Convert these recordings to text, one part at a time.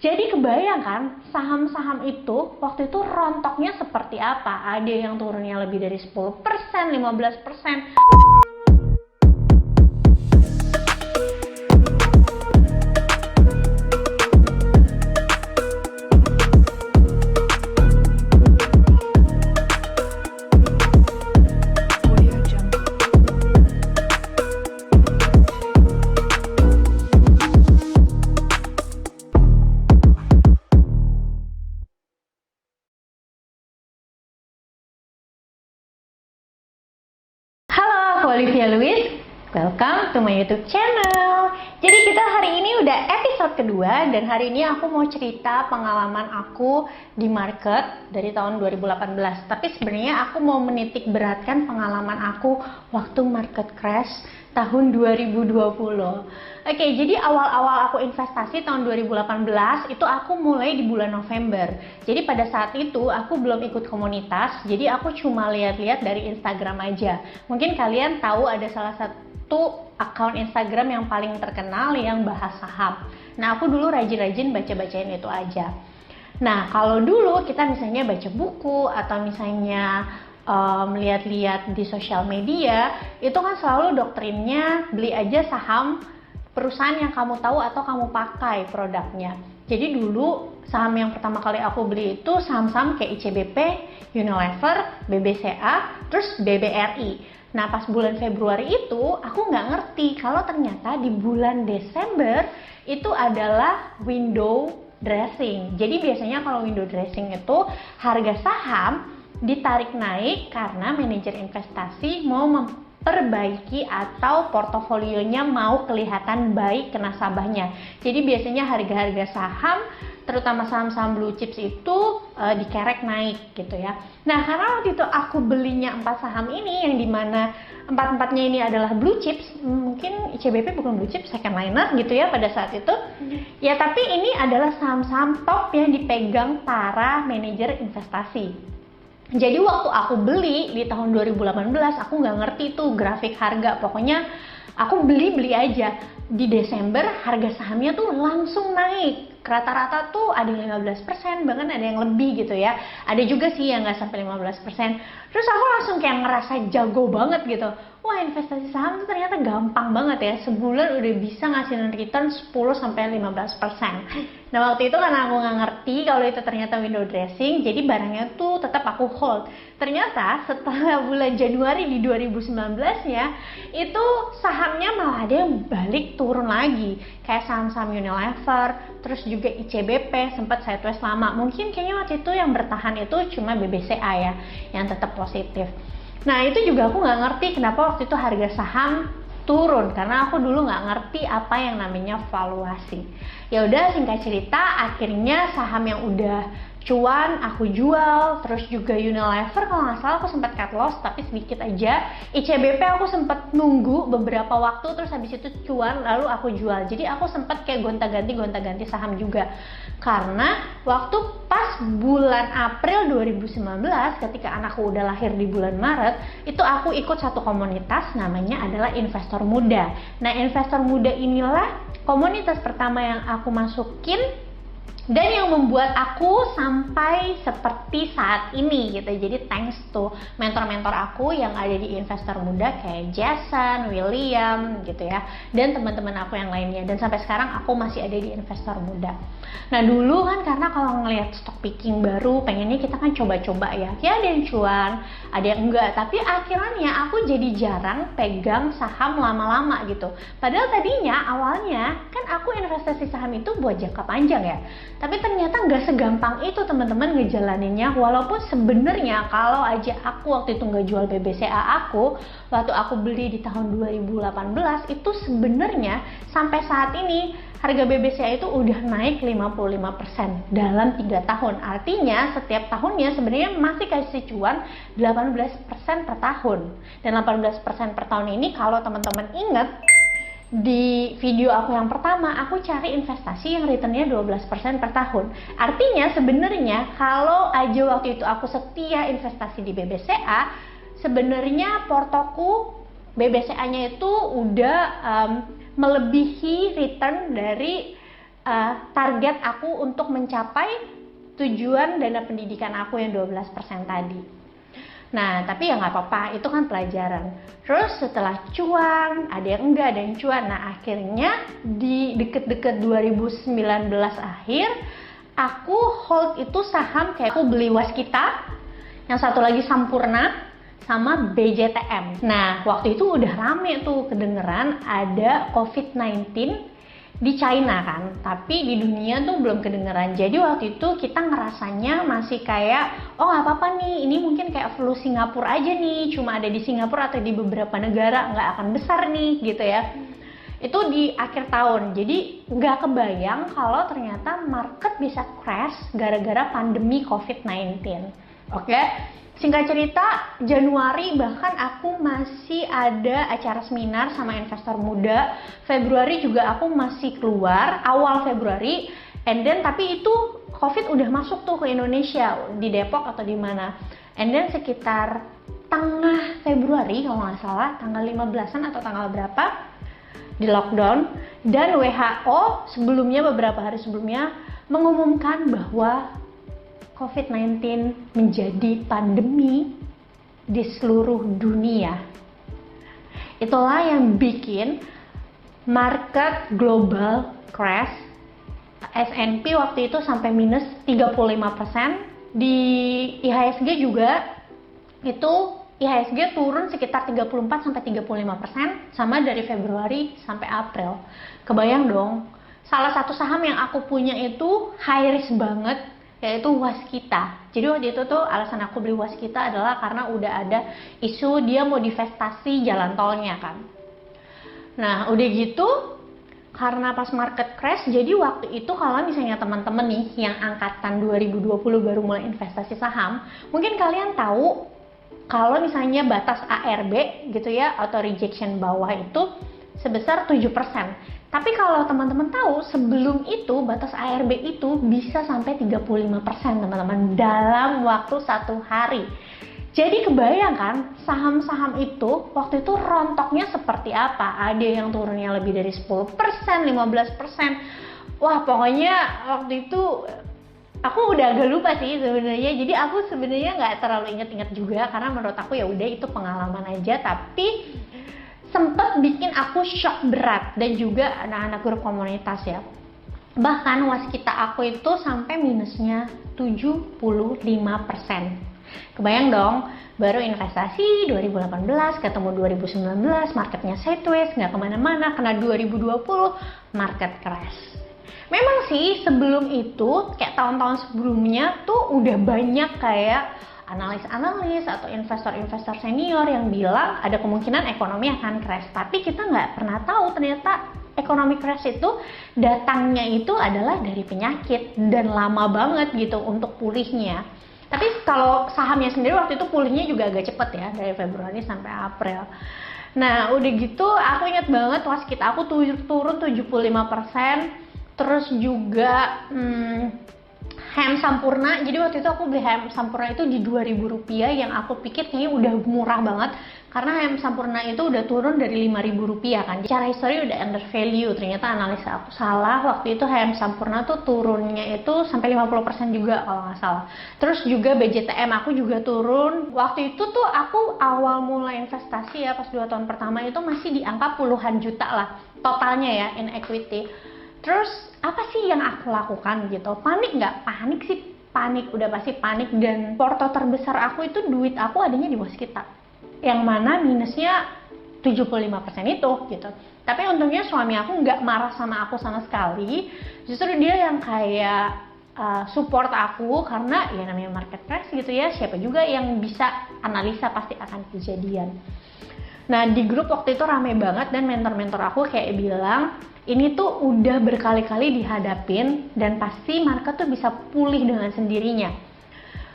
Jadi kebayangkan saham-saham itu waktu itu rontoknya seperti apa? Ada yang turunnya lebih dari 10%, 15%. Halo, aku Olivia Louis. Welcome to my YouTube channel. Jadi kita hari ini udah episode kedua dan hari ini aku mau cerita pengalaman aku di market dari tahun 2018. Tapi sebenarnya aku mau menitik beratkan pengalaman aku waktu market crash tahun 2020. Oke, jadi awal-awal aku investasi tahun 2018 itu aku mulai di bulan November. Jadi pada saat itu aku belum ikut komunitas, jadi aku cuma lihat-lihat dari Instagram aja. Mungkin kalian tahu ada salah satu akun Instagram yang paling terkenal yang bahas saham. Nah, aku dulu rajin-rajin baca-bacain itu aja. Nah, kalau dulu kita misalnya baca buku atau misalnya lihat-lihat di sosial media, itu kan selalu doktrinnya beli aja saham perusahaan yang kamu tahu atau kamu pakai produknya. Jadi dulu saham yang pertama kali aku beli itu saham-saham kayak ICBP, Unilever, BBCA, terus BBRI. Nah, pas bulan Februari itu aku nggak ngerti kalau ternyata di bulan Desember itu adalah window dressing. Jadi biasanya kalau window dressing itu harga saham ditarik naik karena manajer investasi mau memperbaiki atau portofolionya mau kelihatan baik ke nasabahnya. Jadi biasanya harga-harga saham terutama saham-saham blue chips itu dikerek naik gitu ya. Nah, karena waktu itu aku belinya 4 saham ini yang dimana 4-4-nya ini adalah blue chips, mungkin ICBP bukan blue chips, second liner gitu ya pada saat itu. Ya, tapi ini adalah saham-saham top yang dipegang para manajer investasi. Jadi waktu aku beli di tahun 2018, aku nggak ngerti tuh grafik harga, pokoknya aku beli aja. Di Desember harga sahamnya tuh langsung naik. Rata-rata tuh ada yang 15%, bahkan ada yang lebih gitu ya. Ada juga sih yang nggak sampai 15%. Terus aku langsung kayak ngerasa jago banget gitu. Wah, investasi saham tuh ternyata gampang banget ya. Sebulan udah bisa ngasihin return 10-15%. Nah, waktu itu karena aku nggak ngerti kalau itu ternyata window dressing, jadi barangnya tuh tetap aku hold. Ternyata setelah bulan Januari di 2019-nya, itu sahamnya malah ada yang balik turun lagi. Kayak saham-saham Unilever, terus juga ICBP sempat sideways lama. Mungkin kayaknya waktu itu yang bertahan itu cuma BBCA ya, yang tetap positif. Nah, itu juga aku nggak ngerti kenapa waktu itu harga saham turun, karena aku dulu nggak ngerti apa yang namanya valuasi. Ya udah, singkat cerita, akhirnya saham yang udah cuan aku jual. Terus juga Unilever kalau nggak salah aku sempat cut loss tapi sedikit aja. ICBP aku sempat nunggu beberapa waktu, terus habis itu cuan lalu aku jual. Jadi aku sempat kayak gonta-ganti saham juga. Karena waktu pas bulan April 2019 ketika anakku udah lahir di bulan Maret, itu aku ikut satu komunitas namanya adalah investor muda. Nah, investor muda inilah komunitas pertama yang aku masukin dan yang membuat aku sampai seperti saat ini gitu. Jadi thanks to mentor-mentor aku yang ada di investor muda kayak Jason, William gitu ya, dan teman-teman aku yang lainnya. Dan sampai sekarang aku masih ada di investor muda. Nah, dulu kan karena kalau ngelihat stock picking baru, pengennya kita kan coba-coba ya. Ya ada yang cuan, ada yang enggak. Tapi akhirnya aku jadi jarang pegang saham lama-lama gitu. Padahal tadinya awalnya kan aku investasi saham itu buat jangka panjang ya. Tapi ternyata nggak segampang itu teman-teman ngejalaninnya. Walaupun sebenarnya kalau aja aku waktu itu nggak jual BBCA aku, waktu aku beli di tahun 2018 itu sebenarnya sampai saat ini harga BBCA itu udah naik 55% dalam 3 tahun. Artinya setiap tahunnya sebenarnya masih kasih cuan 18% per tahun. Dan 18% per tahun ini kalau teman-teman ingat, di video aku yang pertama, aku cari investasi yang returnnya 12% per tahun. Artinya sebenarnya kalau aja waktu itu aku setia investasi di BBCA, sebenarnya portoku BBCA-nya itu udah melebihi return dari target aku untuk mencapai tujuan dana pendidikan aku yang 12% tadi. Nah, tapi ya nggak apa-apa, itu kan pelajaran. Terus setelah cuan, ada yang enggak, ada yang cuan. Nah, akhirnya di deket-deket 2019 akhir, aku hold itu saham kayak aku beli Waskita, yang satu lagi Sampurna, sama BJTM. Nah, waktu itu udah rame tuh kedengeran ada COVID-19 di China kan, tapi di dunia tuh belum kedengeran. Jadi waktu itu kita ngerasanya masih kayak, oh nggak apa-apa nih, ini mungkin kayak flu Singapura aja nih, cuma ada di Singapura atau di beberapa negara, nggak akan besar nih gitu ya. Itu di akhir tahun, jadi nggak kebayang kalau ternyata market bisa crash gara-gara pandemi COVID-19. Oke? Singkat cerita, Januari bahkan aku masih ada acara seminar sama investor muda. Februari juga aku masih keluar, awal Februari. And then tapi itu COVID udah masuk tuh ke Indonesia, di Depok atau di mana. And then sekitar tengah Februari kalau nggak salah, tanggal 15-an atau tanggal berapa, di lockdown. Dan WHO sebelumnya, beberapa hari sebelumnya, mengumumkan bahwa COVID-19 menjadi pandemi di seluruh dunia. Itulah yang bikin market global crash. S&P waktu itu sampai minus 35%. Di IHSG juga itu IHSG turun sekitar 34-35%, sama dari Februari sampai April. Kebayang dong, salah satu saham yang aku punya itu high risk banget, yaitu Waskita. Jadi waktu itu tuh alasan aku beli Waskita adalah karena udah ada isu dia mau divestasi jalan tolnya kan. Nah udah gitu, karena pas market crash, jadi waktu itu kalau misalnya teman-teman nih yang angkatan 2020 baru mulai investasi saham, mungkin kalian tahu kalau misalnya batas ARB gitu ya, auto rejection bawah itu sebesar 7%. Tapi kalau teman-teman tahu, sebelum itu batas ARB itu bisa sampai 35% teman-teman dalam waktu 1 hari. Jadi kebayang kan saham-saham itu waktu itu rontoknya seperti apa? Ada yang turunnya lebih dari 10%, 15%. Wah pokoknya waktu itu aku udah agak lupa sih sebenarnya. Jadi aku sebenarnya nggak terlalu inget-inget juga, karena menurut aku ya udah itu pengalaman aja. Tapi sempat bikin aku shock berat, dan juga anak-anak grup komunitas ya. Bahkan Waskita aku itu sampai minusnya 75%. Kebayang dong, baru investasi 2018, ketemu 2019, marketnya sideways, nggak kemana-mana, kena 2020, market crash. Memang sih sebelum itu, kayak tahun-tahun sebelumnya tuh udah banyak kayak analis-analis atau investor-investor senior yang bilang ada kemungkinan ekonomi akan crash. Tapi kita nggak pernah tahu ternyata ekonomi crash itu datangnya itu adalah dari penyakit dan lama banget gitu untuk pulihnya. Tapi kalau sahamnya sendiri waktu itu pulihnya juga agak cepet ya, dari Februari sampai April. Nah udah gitu aku ingat banget Waskita aku turun 75%. Terus juga HM Sampurna, jadi waktu itu aku beli HM Sampurna itu di Rp2.000 yang aku pikir kayaknya udah murah banget, karena HM Sampurna itu udah turun dari Rp5.000 kan. Secara histori udah under value, ternyata analisa aku salah. Waktu itu HM Sampurna tuh turunnya itu sampai 50% juga kalau nggak salah. Terus juga BJTM aku juga turun. Waktu itu tuh aku awal mulai investasi ya, pas 2 tahun pertama itu masih di angka puluhan juta lah totalnya ya in equity. Terus apa sih yang aku lakukan gitu? Panik nggak? Panik sih, panik, udah pasti panik. Dan porto terbesar aku itu duit aku adanya di Waskita, yang mana minusnya 75% itu gitu. Tapi untungnya suami aku nggak marah sama aku sama sekali. Justru dia yang kayak support aku, karena ya namanya market crash gitu ya, siapa juga yang bisa analisa pasti akan kejadian. Nah di grup waktu itu rame banget, dan mentor-mentor aku kayak bilang ini tuh udah berkali-kali dihadapin dan pasti market tuh bisa pulih dengan sendirinya.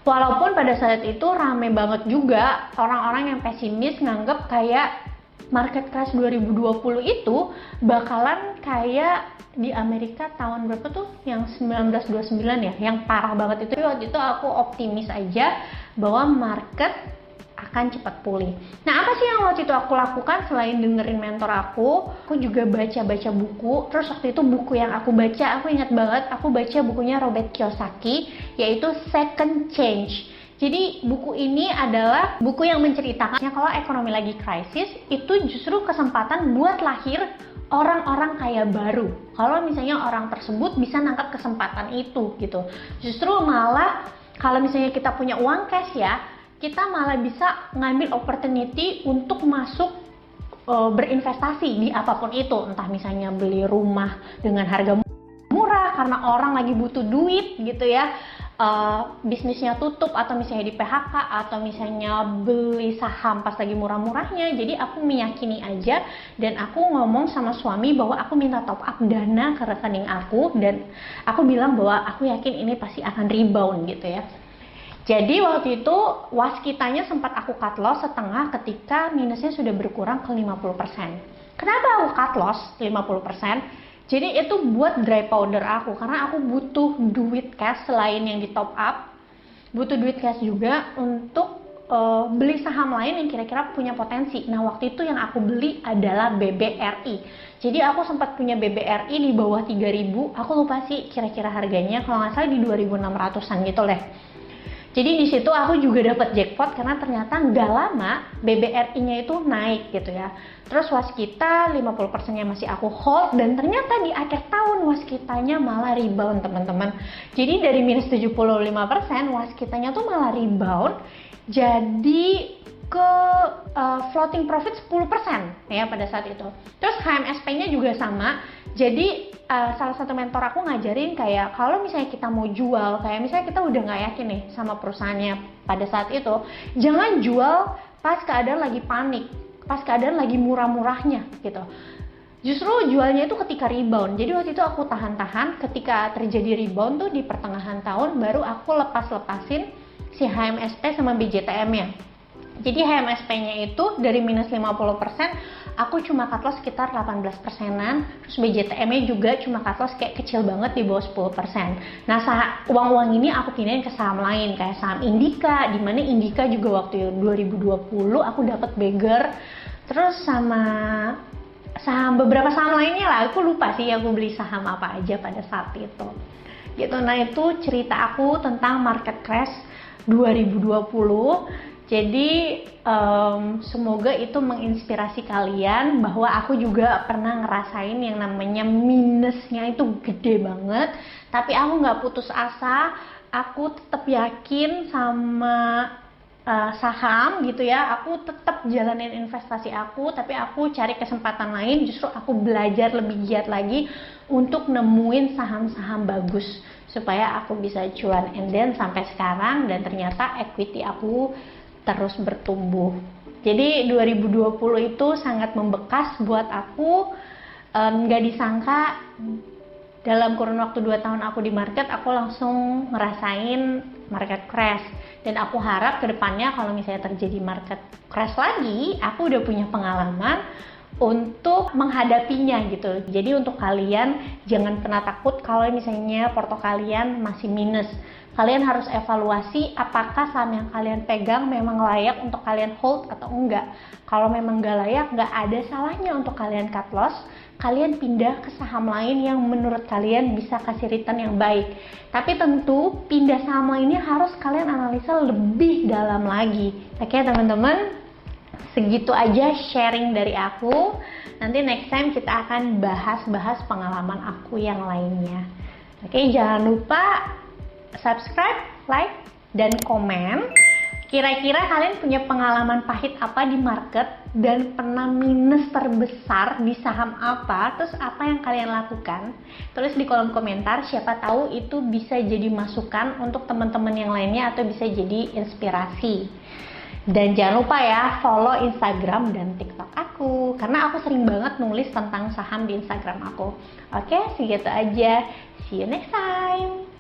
Walaupun pada saat itu rame banget juga orang-orang yang pesimis nganggep kayak market crash 2020 itu bakalan kayak di Amerika tahun berapa tuh, yang 1929 ya, yang parah banget itu. Waktu itu aku optimis aja bahwa market akan cepat pulih. Nah, apa sih yang waktu itu aku lakukan selain dengerin mentor aku juga baca-baca buku. Terus waktu itu buku yang aku baca, aku ingat banget, aku baca bukunya Robert Kiyosaki, yaitu Second Change. Jadi buku ini adalah buku yang menceritakan kalau ekonomi lagi krisis, itu justru kesempatan buat lahir orang-orang kaya baru. Kalau misalnya orang tersebut bisa nangkap kesempatan itu gitu. Justru malah kalau misalnya kita punya uang cash ya, kita malah bisa ngambil opportunity untuk masuk berinvestasi di apapun itu. Entah misalnya beli rumah dengan harga murah karena orang lagi butuh duit gitu ya, bisnisnya tutup, atau misalnya di PHK, atau misalnya beli saham pas lagi murah-murahnya. Jadi aku meyakini aja, dan aku ngomong sama suami bahwa aku minta top up dana ke rekening aku, dan aku bilang bahwa aku yakin ini pasti akan rebound gitu ya. Jadi waktu itu waskitanya sempat aku cut loss setengah ketika minusnya sudah berkurang ke 50%. Kenapa aku cut loss 50%? Jadi itu buat dry powder aku, karena aku butuh duit cash selain yang di top up, butuh duit cash juga untuk beli saham lain yang kira-kira punya potensi. Nah, waktu itu yang aku beli adalah BBRI. Jadi aku sempat punya BBRI di bawah 3.000, aku lupa sih kira-kira harganya, kalau nggak salah di 2.600-an gitu deh. Jadi di situ aku juga dapat jackpot karena ternyata nggak lama BBRI-nya itu naik gitu ya. Terus waskita 50%-nya masih aku hold, dan ternyata di akhir tahun waskitanya malah rebound teman-teman. Jadi dari minus 75% waskitanya tuh malah rebound jadi ke floating profit 10% ya pada saat itu. Terus HMSP-nya juga sama. Jadi salah satu mentor aku ngajarin kayak kalau misalnya kita mau jual, kayak misalnya kita udah nggak yakin nih sama perusahaannya pada saat itu, jangan jual pas keadaan lagi panik, pas keadaan lagi murah-murahnya gitu. Justru jualnya itu ketika rebound. Jadi waktu itu aku tahan-tahan, ketika terjadi rebound tuh di pertengahan tahun baru aku lepasin si HMSP sama BJTM-nya. Jadi HMSP-nya itu dari minus 50%, aku cuma cut loss sekitar 18%-an. Terus BJTM-nya juga cuma cut loss kayak kecil banget di bawah 10%. Nah, uang-uang ini aku pindahin ke saham lain, kayak saham Indika, di mana Indika juga waktu 2020 aku dapat bagger. Terus sama beberapa saham lainnya lah, aku lupa sih aku beli saham apa aja pada saat itu. Gitu. Nah, itu cerita aku tentang market crash 2020. Jadi semoga itu menginspirasi kalian bahwa aku juga pernah ngerasain yang namanya minusnya itu gede banget, tapi aku nggak putus asa, aku tetap yakin sama saham gitu ya, aku tetap jalanin investasi aku, tapi aku cari kesempatan lain, justru aku belajar lebih giat lagi untuk nemuin saham-saham bagus supaya aku bisa cuan, and then sampai sekarang, dan ternyata equity aku terus bertumbuh. Jadi 2020 itu sangat membekas buat aku. Nggak disangka dalam kurun waktu 2 tahun aku di market, aku langsung ngerasain market crash. Dan aku harap kedepannya kalau misalnya terjadi market crash lagi, aku udah punya pengalaman untuk menghadapinya gitu. Jadi untuk kalian jangan pernah takut kalau misalnya porto kalian masih minus. Kalian harus evaluasi apakah saham yang kalian pegang memang layak untuk kalian hold atau enggak. Kalau memang enggak layak, enggak ada salahnya untuk kalian cut loss. Kalian pindah ke saham lain yang menurut kalian bisa kasih return yang baik. Tapi tentu pindah saham lainnya harus kalian analisa lebih dalam lagi. Oke teman-teman, segitu aja sharing dari aku. Nanti next time kita akan bahas pengalaman aku yang lainnya. Oke, jangan lupa subscribe, like, dan komen. Kira-kira kalian punya pengalaman pahit apa di market dan pernah minus terbesar di saham apa? Terus apa yang kalian lakukan? Tulis di kolom komentar, siapa tahu itu bisa jadi masukan untuk teman-teman yang lainnya atau bisa jadi inspirasi. Dan jangan lupa ya follow Instagram dan TikTok aku, karena aku sering banget nulis tentang saham di Instagram aku. Oke, segitu aja. See you next time.